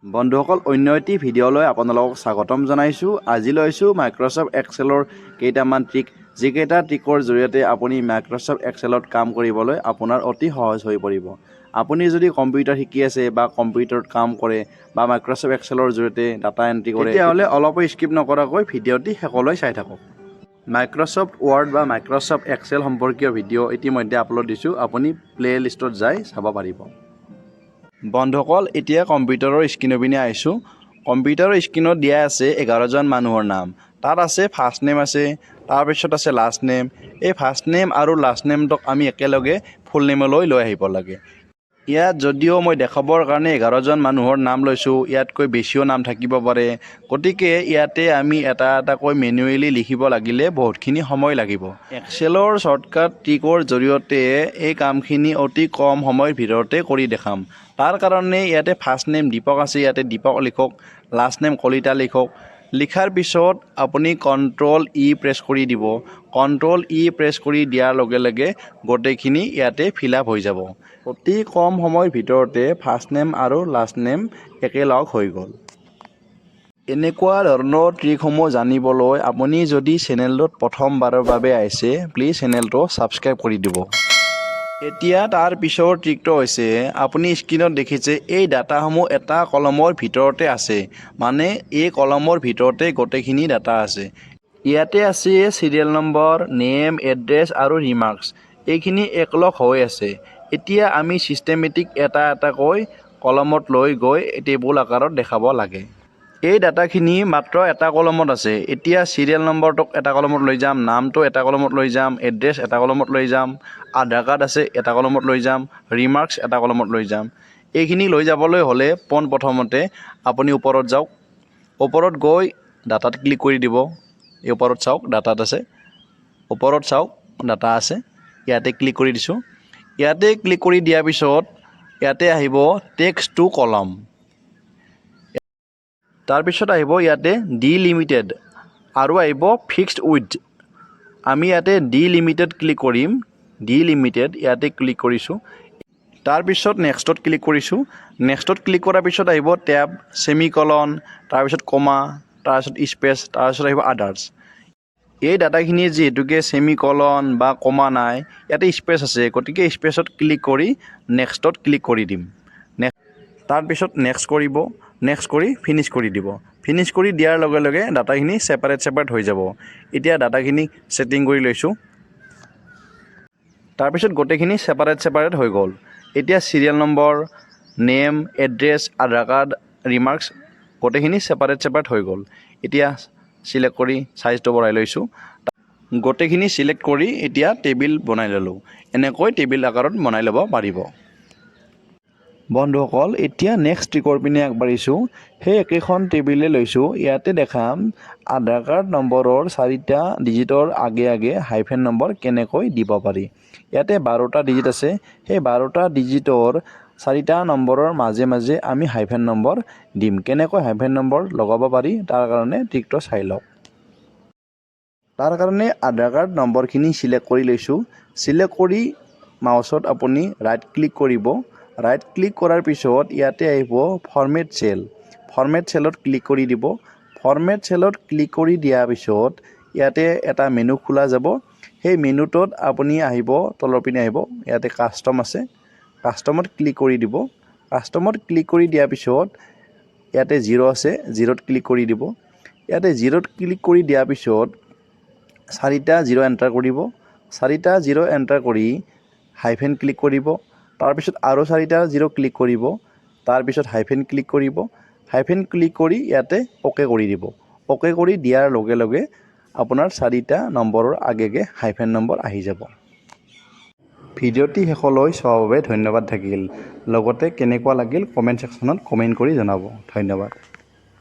বন্ধুসকল অন্য এটি ভিডিঅ'লৈ আপোনালোকক স্বাগতম জনাইছোঁ। আজি লৈছোঁ মাইক্ৰ'ছফ্ট এক্সেলৰ কেইটামান ট্ৰিক, যিকেইটা ট্ৰিকৰ জৰিয়তে আপুনি মাইক্ৰ'ছফ্ট এক্সেলত কাম কৰিবলৈ আপোনাৰ অতি সহজ হৈ পৰিব। আপুনি যদি কম্পিউটাৰ শিকি আছে বা কম্পিউটাৰত কাম কৰে বা মাইক্ৰ'ছফ্ট এক্সেলৰ জৰিয়তে ডাটা এণ্ট্ৰি কৰে, তেতিয়াহ'লে অলপো স্কিপ নকৰাকৈ ভিডিঅ'টি শেষলৈ চাই থাকক। মাইক্ৰ'ছফ্ট ৱৰ্ড বা মাইক্ৰ'ছফ্ট এক্সেল সম্পৰ্কীয় ভিডিঅ' ইতিমধ্যে আপলোড দিছোঁ, আপুনি প্লে' লিষ্টত যাই চাব পাৰিব। বন্ধুসকল এতিয়া কম্পিউটাৰৰ স্ক্ৰীনৰ পিনে আহিছোঁ। কম্পিউটাৰৰ স্ক্ৰীনত দিয়া আছে 11জন মানুহৰ নাম। তাত আছে ফাৰ্ষ্ট নেম আছে, তাৰপিছত আছে লাষ্ট নেম। এই ফাৰ্ষ্ট নেম আৰু লাষ্ট নেমটোক আমি একেলগে ফুল নেমলৈ লৈ আহিব লাগে। ইয়াত যদিও মই দেখাবৰ কাৰণে 11জন মানুহৰ নাম লৈছোঁ, ইয়াতকৈ বেছিও নাম থাকিব পাৰে, গতিকে ইয়াতে আমি এটা এটাকৈ মেনুৱেলি লিখিব লাগিলে বহুতখিনি সময় লাগিব। এক্সেলৰ শ্বৰ্টকাট ট্ৰিকৰ জৰিয়তে এই কামখিনি অতি কম সময়ৰ ভিতৰতে কৰি দেখাম। তাৰ কাৰণে ইয়াতে ফাৰ্ষ্ট নেম দীপক আছে, ইয়াতে দীপক লিখক, লাষ্ট নেম কলিতা লিখক। লিখাৰ পিছত আপুনি Ctrl+E প্ৰেছ কৰি দিব। Ctrl+E প্ৰেছ কৰি দিয়াৰ লগে লগে গোটেইখিনি ইয়াতে ফিল আপ হৈ যাব। অতি কম সময়ৰ ভিতৰতে ফাৰ্ষ্ট নেম আৰু লাষ্ট নেম একেলগ হৈ গ'ল। এনেকুৱা ধৰণৰ ট্ৰিকসমূহ জানিবলৈ আপুনি যদি চেনেলটোত প্ৰথমবাৰৰ বাবে আহিছে, প্লিজ চেনেলটো ছাবস্ক্ৰাইব কৰি দিব। এতিয়া তাৰ পিছৰ ট্ৰিকটো হৈছে, আপুনি স্ক্ৰীনত দেখিছে এই ডাটাসমূহ এটা কলমৰ ভিতৰতে আছে, মানে এই কলমৰ ভিতৰতে গোটেইখিনি ডাটা আছে। ইয়াতে আছে চিৰিয়েল নম্বৰ, নেম, এড্ৰেছ আৰু ৰিমাৰ্কছ। এইখিনি একলগ হৈ আছে। এতিয়া আমি ছিষ্টেমেটিক এটা এটাকৈ কলমত লৈ গৈ টেবুল আকাৰত দেখাব লাগে। এই ডাটাখিনি মাত্ৰ এটা কলমত আছে। এতিয়া চিৰিয়েল নম্বৰটোক এটা কলমত লৈ যাম, নামটো এটা কলমত লৈ যাম, এড্ৰেছ এটা কলমত লৈ যাম, আধাৰ কাৰ্ড আছে এটা কলমত লৈ যাম, ৰিমাৰ্কছ এটা কলমত লৈ যাম। এইখিনি লৈ যাবলৈ হ'লে পোনপ্ৰথমতে আপুনি ওপৰত যাওক। ওপৰত গৈ ডাটাত ক্লিক কৰি দিব। এই ওপৰত চাওক ডাটাত আছে, ওপৰত চাওক ডাটা আছে, ইয়াতে ক্লিক কৰি দিছোঁ। ইয়াতে ক্লিক কৰি দিয়াৰ পিছত ইয়াতে আহিব টেক্সট টু কলম। তাৰপিছত আহিব ইয়াতে ডিলিমিটেড আৰু আহিব ফিক্সড উইথ। আমি ইয়াতে ডিলিমিটেড ক্লিক কৰিম। ডিলিমিটেড ইয়াতে ক্লিক কৰিছোঁ। তাৰপিছত নেক্সটত ক্লিক কৰিছোঁ। নেক্সটত ক্লিক কৰাৰ পিছত আহিব টেব, ছেমিকলন, তাৰপিছত কমা, তাৰপিছত স্পেচ, তাৰপিছত আহিব আদাৰ্ছ। এই ডাটাখিনি যিহেতুকে ছেমিকলন বা কমা নাই, ইয়াতে স্পেচ আছে, গতিকে স্পেচত ক্লিক কৰি নেক্সটত ক্লিক কৰি দিম। তাৰপিছত নেক্সট কৰিব, নেক্সট কৰি ফিনিছ কৰি দিব। ফিনিছ কৰি দিয়াৰ লগে লগে ডাটাখিনি ছেপাৰেট হৈ যাব। এতিয়া ডাটাখিনি ছেটিং কৰি লৈছোঁ। তাৰপিছত গোটেইখিনি ছেপাৰেট হৈ গ'ল। এতিয়া চিৰিয়েল নম্বৰ, নেম, এড্ৰেছ, আধাৰ কাৰ্ড, ৰিমাৰ্কছ গোটেইখিনি ছেপাৰেট হৈ গ'ল। এতিয়া চিলেক্ট কৰি চাইজটো বঢ়াই লৈছোঁ। গোটেইখিনি চিলেক্ট কৰি এতিয়া টেবিল বনাই ল'লোঁ। এনেকৈ টেবিল আকাৰত বনাই ল'ব পাৰিব। বন্ধুসকল এতিয়া নেক্সট ট্ৰিকৰ পিনে আগবাঢ়িছোঁ। সেই একেখন টেবিলে লৈছোঁ। ইয়াতে দেখাম আধাৰ কাৰ্ড নম্বৰৰ 4টা ডিজিটৰ আগে আগে হাইফেন নম্বৰ কেনেকৈ দিব পাৰি। ইয়াতে 12টা ডিজিট আছে। সেই 12টা ডিজিটৰ 4টা নম্বৰৰ মাজে মাজে আমি হাইফেন নম্বৰ দিম। কেনেকৈ হাইফেন নম্বৰ লগাব পাৰি তাৰ কাৰণে ট্ৰিকটো চাই লওক। তাৰ কাৰণে আধাৰ কাৰ্ড নম্বৰখিনি চিলেক্ট কৰি লৈছোঁ। চিলেক্ট কৰি মাউচত আপুনি ৰাইট ক্লিক কৰিব। ৰাইট ক্লিক কৰাৰ পিছত ইয়াতে আহিব ফৰমেট চেল। ফৰমেট চেলত ক্লিক কৰি দিব। ফৰমেট চেলত ক্লিক কৰি দিয়াৰ পিছত ইয়াতে এটা মেনু খোলা যাব। সেই মেনুটোত আপুনি আহিব, তলৰ পিনে আহিব, ইয়াতে কাষ্টম আছে, কাষ্টমত ক্লিক কৰি দিব। কাষ্টমত ক্লিক কৰি দিয়াৰ পিছত ইয়াতে 0 আছে, 0ত ক্লিক কৰি দিব। ইয়াতে 0ত ক্লিক কৰি দিয়াৰ পিছত 4টা 0 এণ্টাৰ কৰিব। 4টা 0 এণ্টাৰ কৰি হাইফেন ক্লিক কৰিব। তাৰপিছত আৰু 4টা 0 ক্লিক কৰিব। তাৰপিছত হাইফেন ক্লিক কৰিব। হাইফেন ক্লিক কৰি ইয়াতে অ'কে কৰি দিব। অ'কে কৰি দিয়াৰ লগে লগে আপোনাৰ 4টা নম্বৰৰ আগে হাইফেন নম্বৰ আহি যাব। ভিডিঅ'টি শেষলৈ চোৱাৰ বাবে ধন্যবাদ থাকিল। লগতে কেনেকুৱা লাগিল কমেণ্ট ছেকশ্যনত কমেণ্ট কৰি জনাব। ধন্যবাদ।